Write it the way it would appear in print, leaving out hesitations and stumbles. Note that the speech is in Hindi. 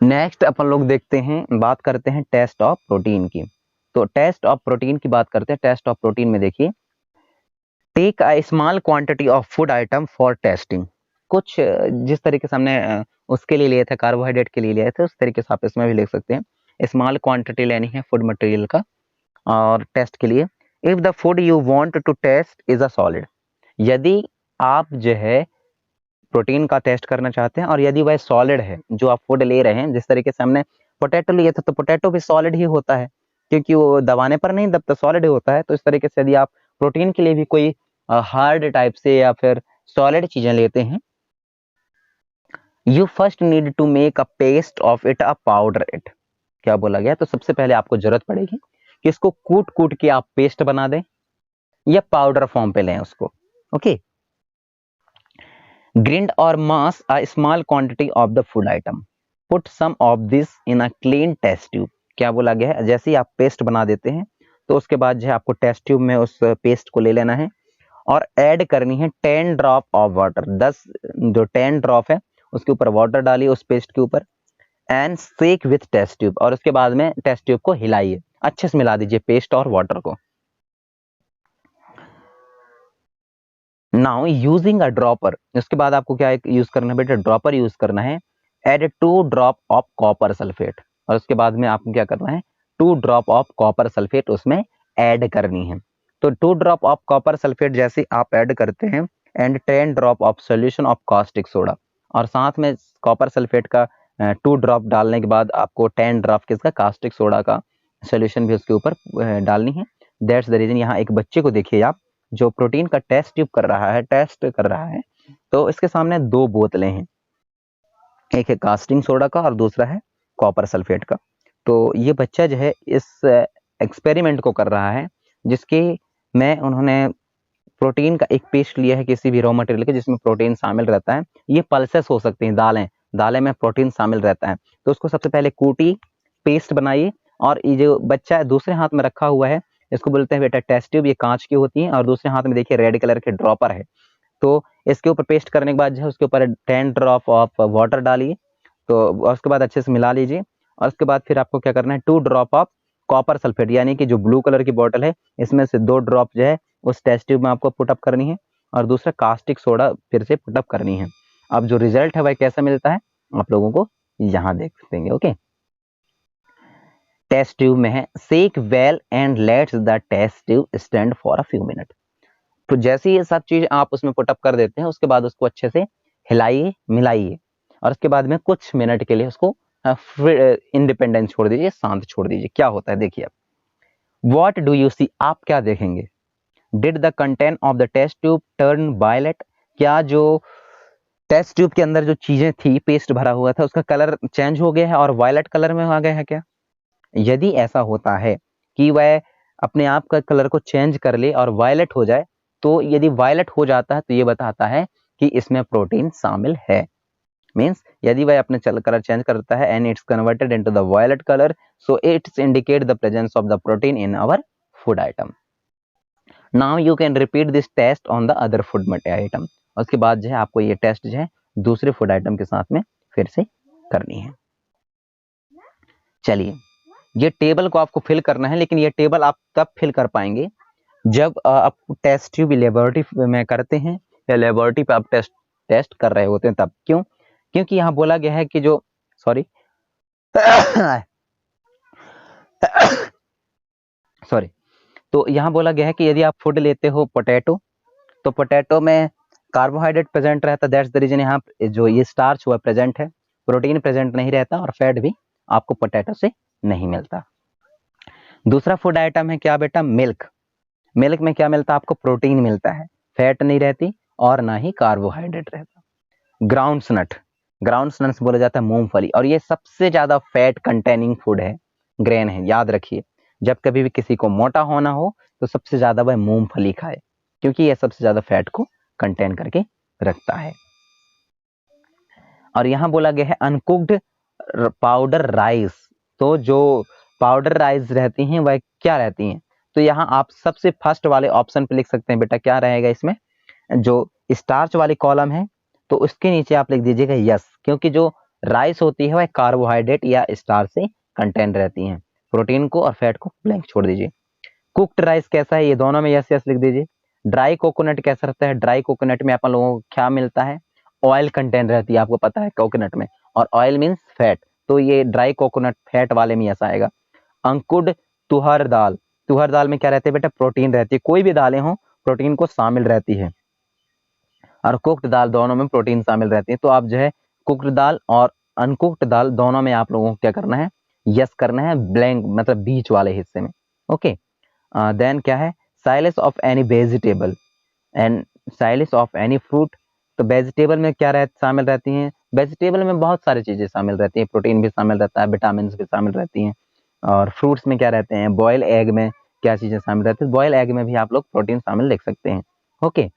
नेक्स्ट अपन लोग देखते हैं, बात करते हैं टेस्ट ऑफ प्रोटीन की। तो टेस्ट ऑफ प्रोटीन की बात करते हैं। टेस्ट ऑफ प्रोटीन में देखिए, take a small quantity of food item for testing. कुछ जिस तरीके से हमने उसके लिए लिए थे, कार्बोहाइड्रेट के लिए लिए थे, उस तरीके से आप इसमें भी लिख सकते हैं। स्मॉल क्वांटिटी लेनी है फूड मटेरियल का और टेस्ट के लिए। If the food you want to test is a solid, यदि आप जो है प्रोटीन का टेस्ट करना चाहते हैं और यदि वह सॉलिड है, जो आप फूड ले रहे हैं, जिस तरीके से हमने पोटैटो लिए थे तो पोटैटो भी सॉलिड ही होता है क्योंकि वो दबाने पर नहीं दबता, सॉलिड ही होता है। तो इस तरीके से यदि आप प्रोटीन के लिए भी कोई हार्ड टाइप से या फिर सॉलिड चीजें लेते हैं, you first need to make a paste of it, a powder it. क्या बोला गया? तो सबसे पहले आपको जरूरत पड़ेगी कि इसको कूट कूट के आप पेस्ट बना दें या पाउडर फॉर्म पे लें उसको। Okay, grind or mass a small quantity of the food item, put some of this in a clean test tube। क्या बोला गया है? जैसे ही आप पेस्ट बना देते हैं तो उसके बाद जो है आपको टेस्ट ट्यूब में उस पेस्ट को ले लेना है और ऐड करनी है 10 ड्रॉप ऑफ वाटर। 10 जो 10 ड्रॉप है उसके ऊपर वाटर डालिए उस पेस्ट के ऊपर, and shake with test tube, और उसके बाद में टेस्ट ट्यूब को हिलाइए, अच्छे से मिला दीजिए पेस्ट और वाटर को। नाउ यूजिंग अ ड्रॉपर, उसके बाद आपको क्या यूज करना है बेटा? ड्रॉपर यूज करना है। Add 2 drop of copper sulphate, और उसके बाद में आपको क्या करना है? 2 ड्रॉप ऑफ कॉपर सल्फेट उसमें ऐड करनी है। तो 2 ड्रॉप ऑफ कॉपर सल्फेट जैसे आप ऐड करते हैं, and 10 drop of solution of caustic soda, और साथ में कॉपर सल्फेट का 2 ड्रॉप डालने के बाद आपको 10 ड्रॉप किसका? कास्टिक सोडा का सोल्यूशन भी उसके ऊपर डालनी है। That's the reason. यहाँ एक बच्चे को देखिए आप, जो प्रोटीन का टेस्ट ट्यूब कर रहा है, टेस्ट कर रहा है, तो इसके सामने 2 बोतलें हैं, एक है कास्टिंग सोडा का और दूसरा है कॉपर सल्फेट का। तो ये बच्चा जो है इस एक्सपेरिमेंट को कर रहा है जिसके में उन्होंने प्रोटीन का एक पेस्ट लिया है किसी भी रॉ मटेरियल के जिसमें प्रोटीन शामिल रहता है। ये पल्सेस हो सकती हैं, दालें में प्रोटीन शामिल रहता है। तो उसको सबसे पहले कूटी, पेस्ट बनाइए, और ये जो बच्चा दूसरे हाथ में रखा हुआ है इसको बोलते हैं बेटा टेस्ट ट्यूब। ये कांच की होती है और दूसरे हाथ में देखिए रेड कलर के ड्रॉपर है। तो इसके ऊपर पेस्ट करने के बाद जो है उसके ऊपर 10 ड्रॉप ऑफ वाटर डालिए, तो और उसके बाद अच्छे से मिला लीजिए, और उसके बाद फिर आपको क्या करना है? 2 ड्रॉप ऑफ कॉपर सल्फेट, यानी कि जो ब्लू कलर की बॉटल है इसमें से 2 ड्रॉप जो है उस टेस्ट ट्यूब में आपको पुटअप करनी है, और दूसरा कास्टिक सोडा फिर से पुटअप करनी है। अब जो रिजल्ट है वह कैसा मिलता है आप लोगों को यहाँ देख देंगे। ओके, टेस्ट ट्यूब में है shake well and let's the test tube stand for a few minute. तो जैसे ही ये सब चीज आप उसमें पुटअप कर देते हैं उसके बाद उसको अच्छे से हिलाइए, मिलाइए, और उसके बाद में कुछ मिनट के लिए उसको इंडिपेंडेंट छोड़ दीजिए, शांत छोड़ दीजिए। क्या होता है देखिए आप, व्हाट डू यू सी, आप क्या देखेंगे? Did the content of the test tube turn violet, क्या जो टेस्ट ट्यूब के अंदर जो चीजें थी, पेस्ट भरा हुआ था, उसका कलर चेंज हो गया है और वायलेट कलर में आ गया है क्या? यदि ऐसा होता है कि वह अपने आप का कलर को चेंज कर ले और वायलेट हो जाए, तो यदि वायलेट हो जाता है तो ये बताता है कि इसमें प्रोटीन शामिल है। मीन्स यदि वह अपने कलर चेंज करता है and it's converted into the violet colour, so it's indicate the presence of the protein in our food item. Now you can repeat this test on the other food item. उसके बाद जो है आपको ये टेस्ट जो है दूसरे फूड आइटम के साथ में फिर से करनी है। चलिए, ये टेबल को आपको फिल करना है, लेकिन ये टेबल आप तब फिल कर पाएंगे जब आप टेस्ट ट्यूब लेबोरेटरी में करते हैं या लेबोरेटरी पे आप टेस्ट कर रहे होते हैं तब। क्यों? क्योंकि यहाँ बोला गया है कि जो सॉरी सॉरी, तो यहाँ बोला गया है कि यदि आप फूड लेते हो पोटैटो, तो पोटैटो में कार्बोहाइड्रेट प्रेजेंट रहता है। दैट्स द रीजन यहाँ जो ये स्टार्च हुआ प्रेजेंट है, प्रोटीन प्रेजेंट नहीं रहता, और फैट भी आपको पोटैटो से नहीं मिलता। दूसरा फूड आइटम है क्या बेटा? मिल्क। मिल्क में क्या मिलता है आपको? प्रोटीन मिलता है, फैट नहीं रहती और ना ही कार्बोहाइड्रेट रहता। ग्राउंड्स नट, ग्राउंड्स नट्स बोला जाता है मूंगफली, और ये सबसे ज्यादा फैट कंटेनिंग फूड है, ग्रेन है। याद रखिए, जब कभी भी किसी को मोटा होना हो तो सबसे ज्यादा वह मूंगफली खाए, क्योंकि यह सबसे ज्यादा फैट को कंटेन करके रखता है। और यहाँ बोला गया है अनकुक्ड पाउडर राइस, तो जो पाउडर राइस रहती हैं वह क्या रहती हैं? तो यहाँ आप सबसे फर्स्ट वाले ऑप्शन पे लिख सकते हैं बेटा, क्या रहेगा इसमें? जो स्टार्च वाली कॉलम है तो उसके नीचे आप लिख दीजिएगा यस, क्योंकि जो राइस होती है वह कार्बोहाइड्रेट या स्टार्च से कंटेंट रहती हैं। प्रोटीन को और फैट को ब्लैंक छोड़ दीजिए। कुक्ड राइस कैसा है, ये दोनों में यस यस लिख दीजिए। ड्राई कोकोनट कैसा रहता है, ड्राई कोकोनट में अपन लोगों को क्या मिलता है, ऑयल कंटेंट रहती है, आपको पता है कोकोनट में, और ऑयल मीन्स फैट, तो ये ड्राई कोकोनट फैट वाले में यस आएगा। अंकुड तुहर दाल, तुहर दाल में क्या रहती है बेटा, प्रोटीन रहती है, कोई भी दालें हो प्रोटीन को शामिल रहती है, और कुक्ड दाल दोनों में प्रोटीन शामिल रहती है। तो आप जो है कुक्ड दाल और अनकुक्ड दाल दोनों में आप लोगों को क्या करना है, यस करना है, ब्लैंक मतलब बीच वाले हिस्से में। ओके, देन क्या है, silence of any vegetable and silence of any fruit. तो वेजिटेबल में क्या शामिल रहती हैं, वेजिटेबल में बहुत सारी चीजें शामिल रहती हैं, प्रोटीन भी शामिल रहता है, विटामिन भी शामिल रहती हैं। और फ्रूट्स में क्या रहते हैं, बॉयल एग में क्या चीजें शामिल रहती है, बॉयल एग में भी आप लोग प्रोटीन शामिल लिख सकते हैं। ओके,